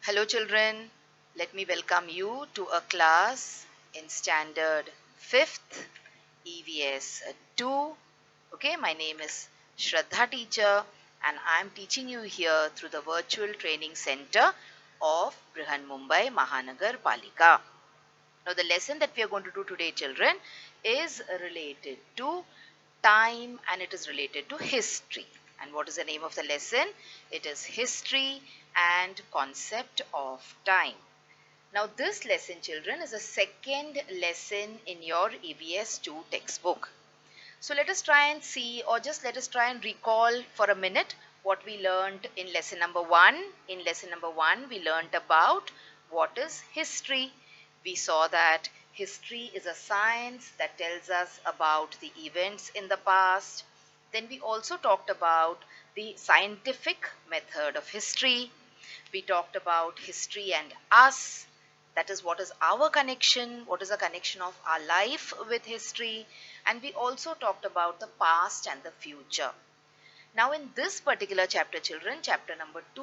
Hello children, let me welcome you to a class in standard 5th EVS 2. Okay, my name is Shraddha teacher and I am teaching you here through the virtual training center of Brihan Mumbai Mahanagar Palika. Now the lesson that we are going to do today children is related to time and it is related to history. And what is the name of the lesson? It is history and concept of time. Now this lesson children is a second lesson in your EVS 2 textbook. So let us try and see, or just let us try and recall for a minute what we learned in lesson number 1. In lesson number 1 we learned about what is history. We saw that history is a science that tells us about the events in the past. Then we also talked about the scientific method of history. We talked about history and us. That is, what is our connection? What is the connection of our life with history? And we also talked about the past and the future. Now, in this particular chapter, children, chapter number 2,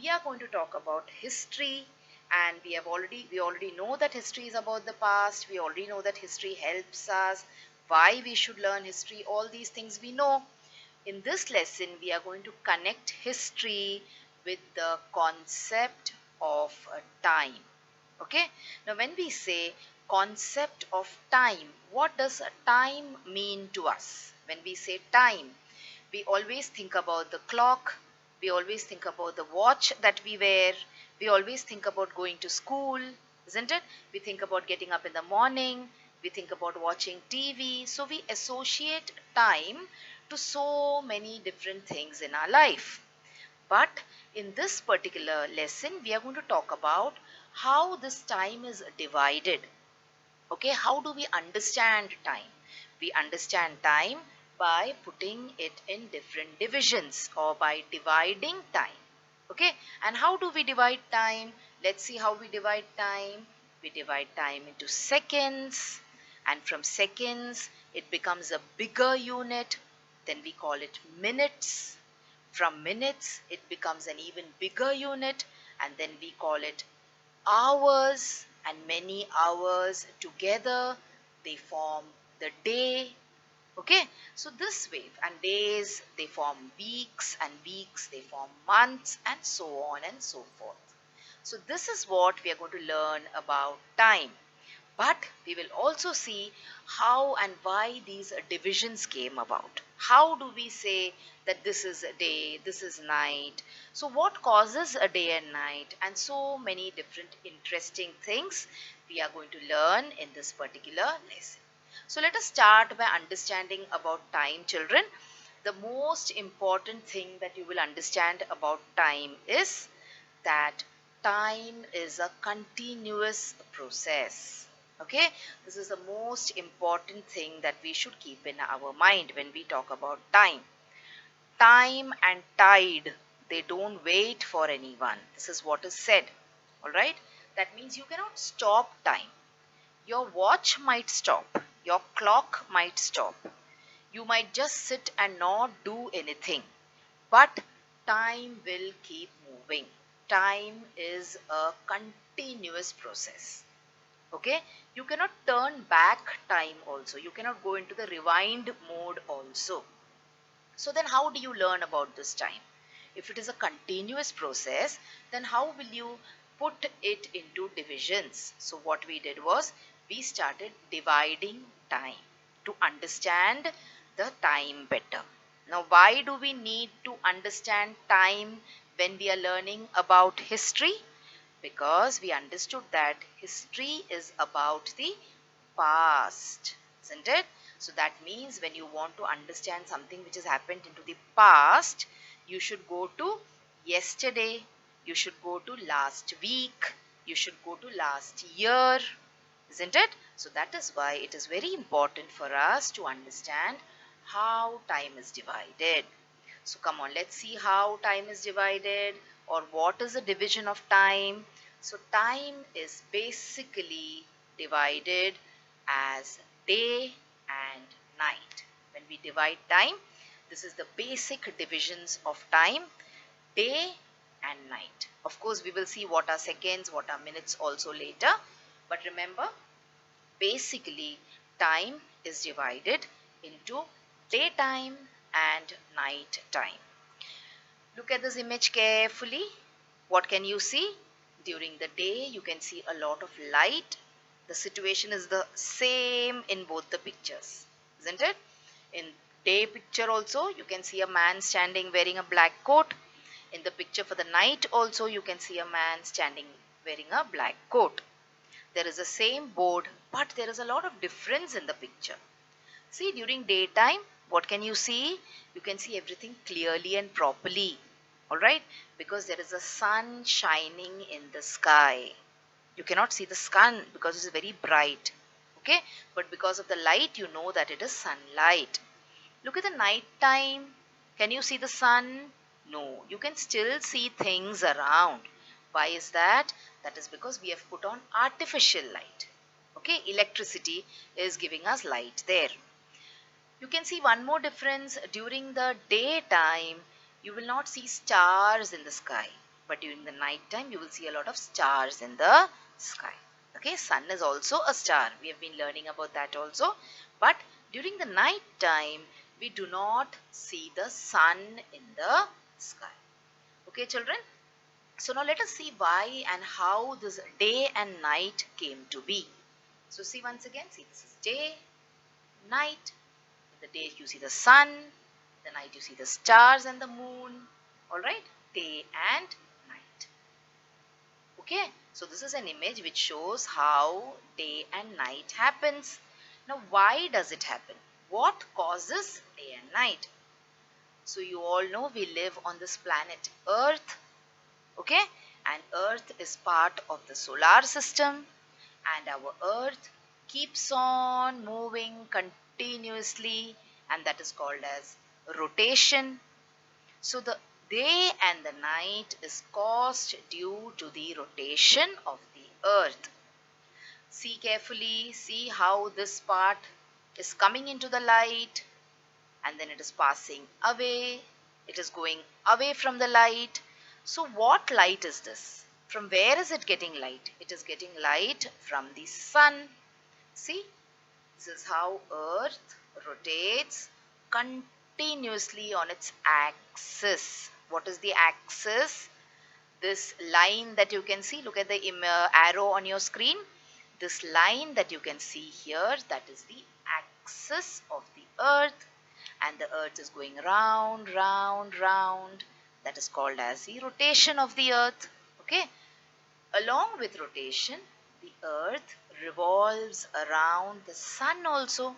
we are going to talk about history. And we already know that history is about the past. We already know that history helps us. Why we should learn history, all these things we know. In this lesson, we are going to connect history with the concept of time. Okay. Now, when we say concept of time, what does time mean to us? When we say time, we always think about the clock. We always think about the watch that we wear. We always think about going to school, isn't it? We think about getting up in the morning. We think about watching TV. So we associate time to so many different things in our life. But in this particular lesson, we are going to talk about how this time is divided. Okay, how do we understand time? We understand time by putting it in different divisions or by dividing time. Okay, and how do we divide time? Let's see how we divide time. We divide time into seconds, and from seconds it becomes a bigger unit. Then we call it minutes. From minutes it becomes an even bigger unit, and then we call it hours, and many hours together they form the day. Okay, so this way, and days they form weeks, and weeks they form months, and so on and so forth. So this is what we are going to learn about time. But we will also see how and why these divisions came about. How do we say that this is a day, this is night? So, what causes a day and night? And so many different interesting things we are going to learn in this particular lesson. So, let us start by understanding about time, children. The most important thing that you will understand about time is that time is a continuous process. Okay, this is the most important thing that we should keep in our mind when we talk about time. Time and tide, they don't wait for anyone. This is what is said. All right, that means you cannot stop time. Your watch might stop, your clock might stop, you might just sit and not do anything, but time will keep moving. Time is a continuous process. Okay, you cannot turn back time also. You cannot go into the rewind mode also. So then how do you learn about this time? If it is a continuous process, then how will you put it into divisions? So what we did was we started dividing time to understand the time better. Now why do we need to understand time when we are learning about history? Because we understood that history is about the past, isn't it? So that means when you want to understand something which has happened into the past, you should go to yesterday, you should go to last week, you should go to last year, isn't it? So that is why it is very important for us to understand how time is divided. So come on, let's see how time is divided, or what is the division of time. So time is basically divided as day and night. When we divide time, this is the basic divisions of time, day and night. Of course, we will see what are seconds, what are minutes also later. But remember, basically, time is divided into daytime and night time. Look at this image carefully. What can you see? During the day, you can see a lot of light. The situation is the same in both the pictures, isn't it? In day picture also, you can see a man standing wearing a black coat. In the picture for the night also, you can see a man standing wearing a black coat. There is the same board, but there is a lot of difference in the picture. See, during daytime, what can you see? You can see everything clearly and properly. Alright? Because there is a sun shining in the sky. You cannot see the sun because it is very bright. Okay? But because of the light, you know that it is sunlight. Look at the night time. Can you see the sun? No. You can still see things around. Why is that? That is because we have put on artificial light. Okay? Electricity is giving us light there. You can see one more difference. During the daytime, you will not see stars in the sky. But during the night time, you will see a lot of stars in the sky. Okay, sun is also a star. We have been learning about that also. But during the night time, we do not see the sun in the sky. Okay, children? So now let us see why and how this day and night came to be. So see once again, see this is day, night. In the day you see the sun, the night you see the stars and the moon. Alright, day and night. Okay, so this is an image which shows how day and night happens. Now why does it happen? What causes day and night? So you all know we live on this planet Earth. Okay, and Earth is part of the solar system, and our Earth keeps on moving continuously, and that is called as rotation. So the day and the night is caused due to the rotation of the Earth. See carefully, see how this part is coming into the light and then it is passing away. It is going away from the light. So what light is this? From where is it getting light? It is getting light from the sun. See, this is how Earth rotates continuously on its axis. What is the axis? This line that you can see, look at the arrow on your screen. This line that you can see here, that is the axis of the Earth, and the Earth is going round, round, round. That is called as the rotation of the Earth. Okay. Along with rotation, the Earth revolves around the sun also.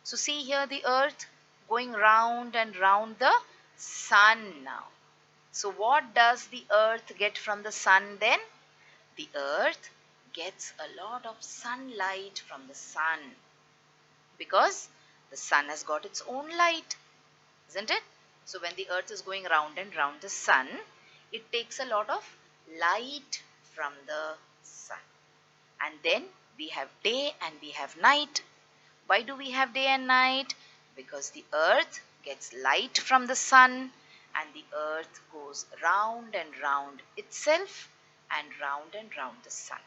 So see here the Earth going round and round the sun now. So what does the Earth get from the sun then? The Earth gets a lot of sunlight from the sun because the sun has got its own light, isn't it? So when the Earth is going round and round the sun, it takes a lot of light from the sun. And then we have day and we have night. Why do we have day and night? Because the Earth gets light from the sun and the Earth goes round and round itself and round the sun.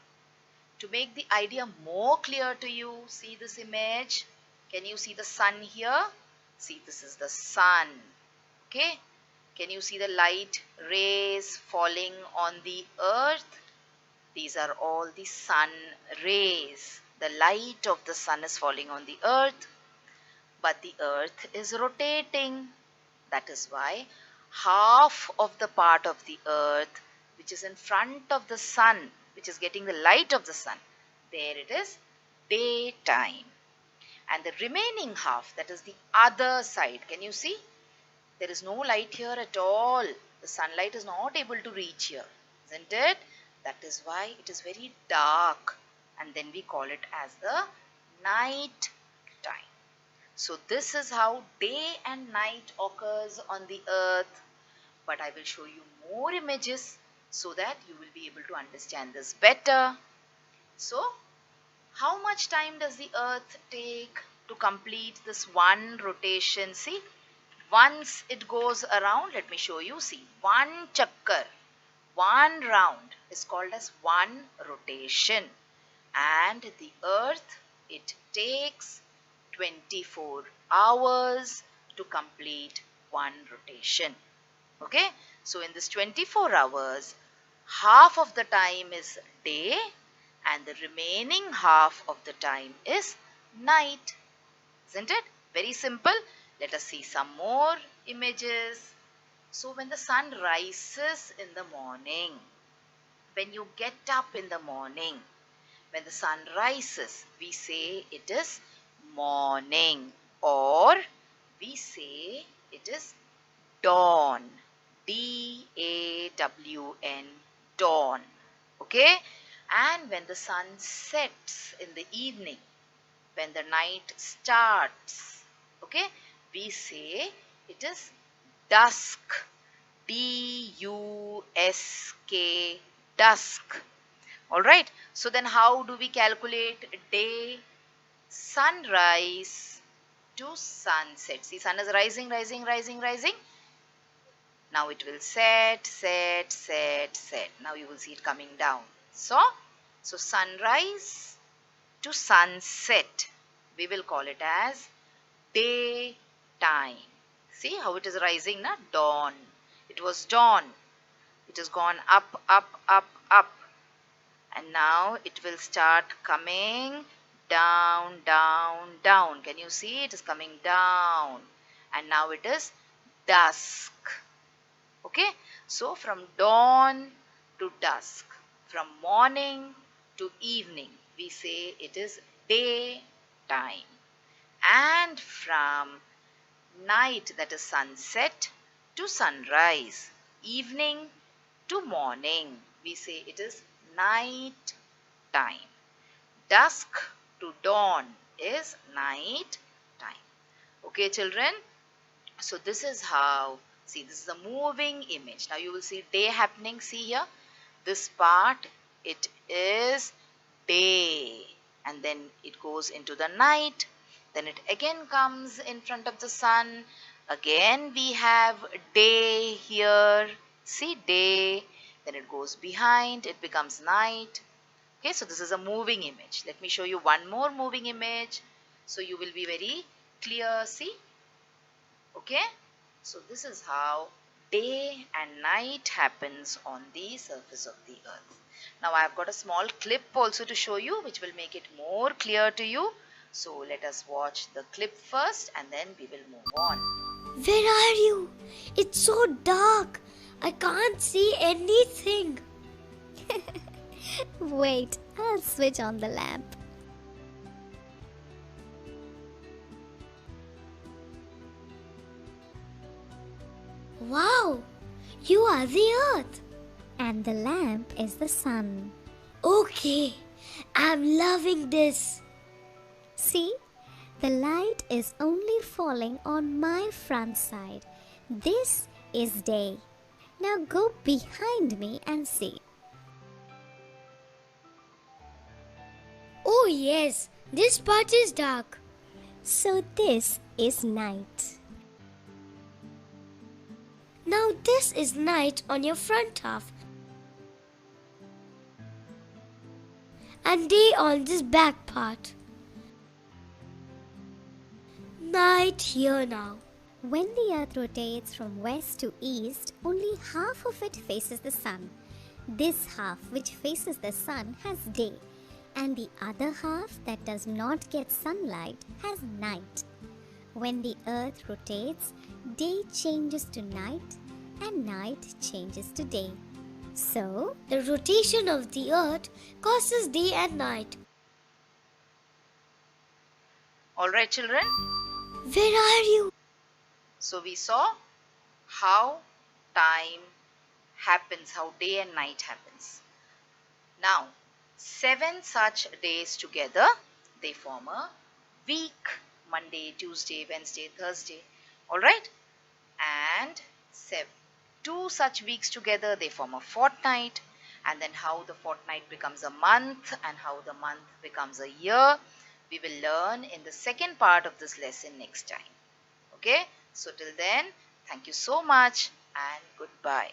To make the idea more clear to you, see this image. Can you see the sun here? See, this is the sun. Okay. Can you see the light rays falling on the Earth? These are all the sun rays. The light of the sun is falling on the Earth. But the Earth is rotating. That is why half of the part of the Earth which is in front of the sun, which is getting the light of the sun, there it is daytime. And the remaining half, that is the other side, can you see? There is no light here at all. The sunlight is not able to reach here, isn't it? That is why it is very dark, and then we call it as the night time. So this is how day and night occurs on the Earth. But I will show you more images so that you will be able to understand this better. So how much time does the Earth take to complete this one rotation? See, once it goes around, let me show you. See, one chakkar, One round is called as one rotation. And the earth, it takes 24 hours to complete one rotation. Okay, so in this 24 hours, half of the time is day and the remaining half of the time is night. Isn't it? Very simple. Let us see some more images. So when the sun rises in the morning, when you get up in the morning, when the sun rises, we say it is morning, or we say it is dawn. D-A-W-N, dawn. Okay? And when the sun sets in the evening, when the night starts, okay, we say it is dusk. D-U-S-K, dusk. Alright, so then how do we calculate day? Sunrise to sunset. See, sun is rising, rising, rising, rising. Now it will set, set, set, set. Now you will see it coming down. So sunrise to sunset, we will call it as daytime. See how it is rising, na? Dawn. It was dawn. It has gone up, up, up, up. And now it will start coming down, down, down. Can you see? It is coming down. And now it is dusk. Okay, so from dawn to dusk, from morning to evening, we say it is daytime. And from night, that is sunset, to sunrise, evening to morning, we say it is night time. Dusk to dawn is night time. Okay, children? So this is how, see, this is a moving image. Now you will see day happening. See here, this part, it is day, and then it goes into the night, then it again comes in front of the sun. Again we have day here. See, day, then it goes behind, it becomes night. Okay, so this is a moving image. Let me show you one more moving image so you will be very clear. See, okay, so this is how day and night happens on the surface of the earth. Now I have got a small clip also to show you, which will make it more clear to you. So let us watch the clip first and then we will move on. Where are you? It's so dark. I can't see anything. Wait, I'll switch on the lamp. Wow, you are the earth. And the lamp is the sun. Okay, I'm loving this. See, the light is only falling on my front side. This is day. Now go behind me and see. Oh yes, this part is dark. So this is night. Now this is night on your front half. And day on this back part. Night here now. When the earth rotates from west to east, only half of it faces the sun. This half which faces the sun has day, and the other half that does not get sunlight has night. When the earth rotates, day changes to night and night changes to day. So, the rotation of the earth causes day and night. Alright, children? Where are you? So we saw how time happens, how day and night happens. Now, 7 such days together, they form a week. Monday, Tuesday, Wednesday, Thursday. Alright? And 2 such weeks together, they form a fortnight. And then how the fortnight becomes a month and how the month becomes a year, we will learn in the second part of this lesson next time. Okay? So till then, thank you so much and goodbye.